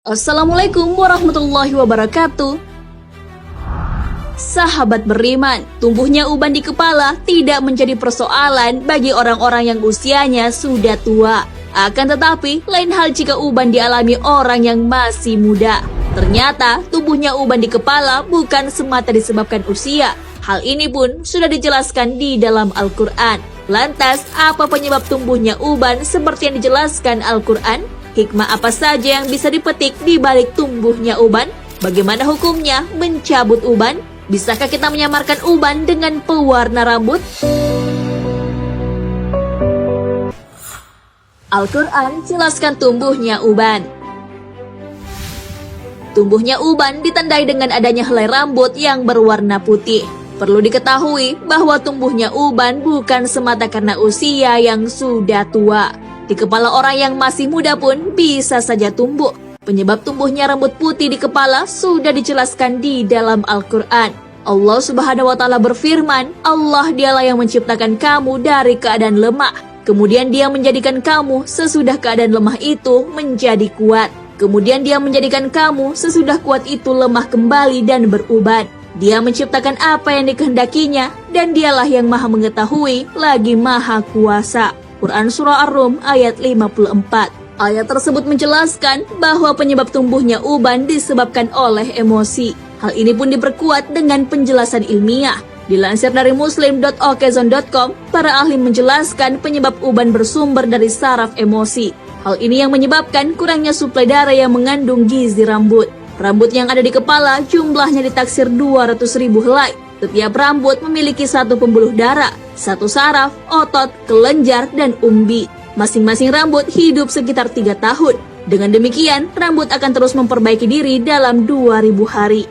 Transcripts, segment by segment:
Assalamualaikum warahmatullahi wabarakatuh. Sahabat beriman, tumbuhnya uban di kepala tidak menjadi persoalan bagi orang-orang yang usianya sudah tua. Akan tetapi, lain hal jika uban dialami orang yang masih muda. Ternyata, tumbuhnya uban di kepala bukan semata disebabkan usia. Hal ini pun sudah dijelaskan di dalam Al-Quran. Lantas, apa penyebab tumbuhnya uban seperti yang dijelaskan Al-Quran? Hikmah apa saja yang bisa dipetik di balik tumbuhnya uban? Bagaimana hukumnya mencabut uban? Bisakah kita menyamarkan uban dengan pewarna rambut? Al-Quran jelaskan tumbuhnya uban. Tumbuhnya uban ditandai dengan adanya helai rambut yang berwarna putih. Perlu diketahui bahwa tumbuhnya uban bukan semata karena usia yang sudah tua. Di kepala orang yang masih muda pun bisa saja tumbuh. Penyebab tumbuhnya rambut putih di kepala sudah dijelaskan di dalam Al-Quran. Allah Subhanahu wa Ta'ala berfirman, Allah dialah yang menciptakan kamu dari keadaan lemah. Kemudian Dia menjadikan kamu sesudah keadaan lemah itu menjadi kuat. Kemudian Dia menjadikan kamu sesudah kuat itu lemah kembali dan beruban. Dia menciptakan apa yang dikehendakinya dan Dialah yang maha mengetahui lagi maha kuasa. Quran Surah Ar-Rum ayat 54. Ayat tersebut menjelaskan bahwa penyebab tumbuhnya uban disebabkan oleh emosi. Hal ini pun diperkuat dengan penjelasan ilmiah. Dilansir dari muslim.okezon.com, para ahli menjelaskan penyebab uban bersumber dari saraf emosi. Hal ini yang menyebabkan kurangnya suplai darah yang mengandung gizi rambut. Rambut yang ada di kepala jumlahnya ditaksir 200.000 helai. Setiap rambut memiliki satu pembuluh darah, satu saraf, otot, kelenjar, dan umbi. Masing-masing rambut hidup sekitar 3 tahun. Dengan demikian, rambut akan terus memperbaiki diri dalam 2000 hari.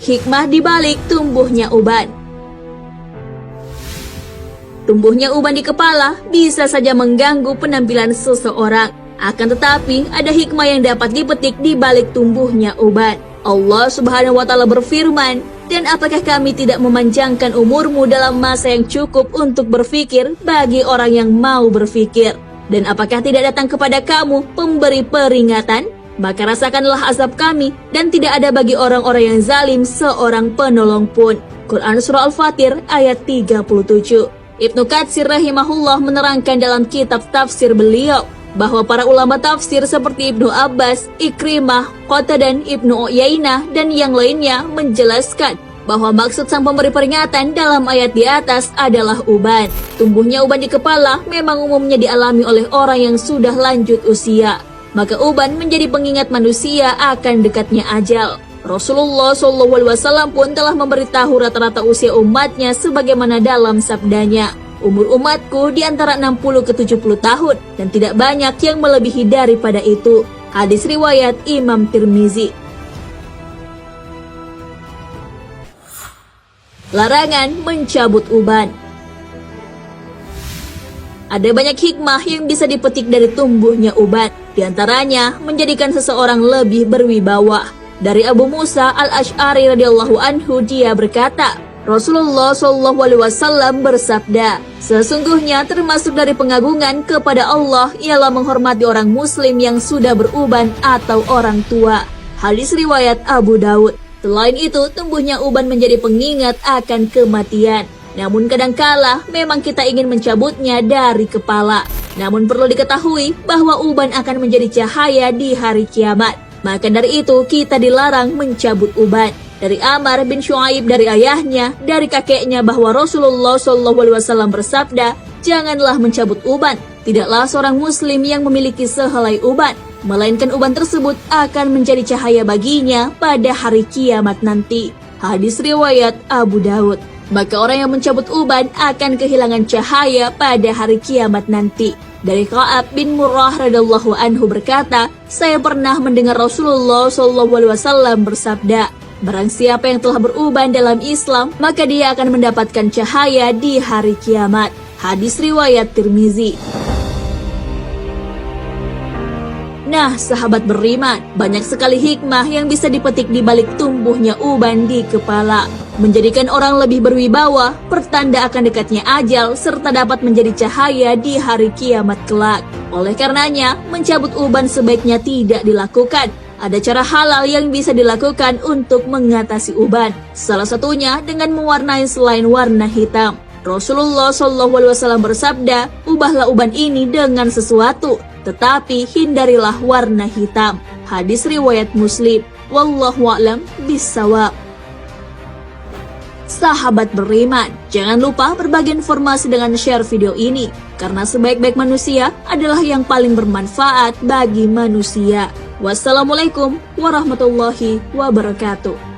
Hikmah dibalik tumbuhnya uban. Tumbuhnya uban di kepala bisa saja mengganggu penampilan seseorang. Akan tetapi, ada hikmah yang dapat dipetik di balik tumbuhnya uban. Allah Subhanahu wa Ta'ala berfirman, dan apakah kami tidak memanjangkan umurmu dalam masa yang cukup untuk berfikir bagi orang yang mau berfikir? Dan apakah tidak datang kepada kamu pemberi peringatan? Maka rasakanlah azab kami, dan tidak ada bagi orang-orang yang zalim seorang penolong pun. Quran Surah Al-Fatir ayat 37. Ibnu Katsir rahimahullah menerangkan dalam kitab tafsir beliau, bahwa para ulama tafsir seperti Ibnu Abbas, Ikrimah, Qatadah, Ibnu Uyainah, dan yang lainnya menjelaskan bahwa maksud sang pemberi peringatan dalam ayat di atas adalah uban. Tumbuhnya uban di kepala memang umumnya dialami oleh orang yang sudah lanjut usia. Maka uban menjadi pengingat manusia akan dekatnya ajal. Rasulullah SAW pun telah memberitahu rata-rata usia umatnya sebagaimana dalam sabdanya, umur umatku di antara 60 ke 70 tahun dan tidak banyak yang melebihi daripada itu. Hadis riwayat Imam Tirmizi. Larangan mencabut uban. Ada banyak hikmah yang bisa dipetik dari tumbuhnya uban. Di antaranya menjadikan seseorang lebih berwibawa. Dari Abu Musa Al-Asy'ari radhiyallahu anhu, dia berkata, Rasulullah SAW bersabda, sesungguhnya termasuk dari pengagungan kepada Allah ialah menghormati orang muslim yang sudah beruban atau orang tua. Hadis riwayat Abu Daud. Selain itu, tumbuhnya uban menjadi pengingat akan kematian. Namun kadangkala memang kita ingin mencabutnya dari kepala. Namun perlu diketahui bahwa uban akan menjadi cahaya di hari kiamat. Maka dari itu kita dilarang mencabut uban. Dari Amr bin Shu'aib dari ayahnya, dari kakeknya bahwa Rasulullah SAW bersabda, janganlah mencabut uban. Tidaklah seorang muslim yang memiliki sehelai uban, melainkan uban tersebut akan menjadi cahaya baginya pada hari kiamat nanti. Hadis riwayat Abu Daud. Maka orang yang mencabut uban akan kehilangan cahaya pada hari kiamat nanti. Dari Ka'ab bin Murrah radhiyallahu anhu berkata, saya pernah mendengar Rasulullah SAW bersabda, barang siapa yang telah beruban dalam Islam, maka dia akan mendapatkan cahaya di hari kiamat. Hadis riwayat Tirmizi. Nah, sahabat beriman, banyak sekali hikmah yang bisa dipetik di balik tumbuhnya uban di kepala. menjadikan orang lebih berwibawa, pertanda akan dekatnya ajal, serta dapat menjadi cahaya di hari kiamat kelak. Oleh karenanya, mencabut uban sebaiknya tidak dilakukan. Ada cara halal yang bisa dilakukan untuk mengatasi uban. Salah satunya dengan mewarnai selain warna hitam. Rasulullah SAW bersabda, ubahlah uban ini dengan sesuatu, tetapi hindarilah warna hitam. Hadis riwayat Muslim. Wallahu a'lam bissawab. Sahabat beriman, jangan lupa berbagi informasi dengan share video ini, karena sebaik-baik manusia adalah yang paling bermanfaat bagi manusia. Wassalamualaikum warahmatullahi wabarakatuh.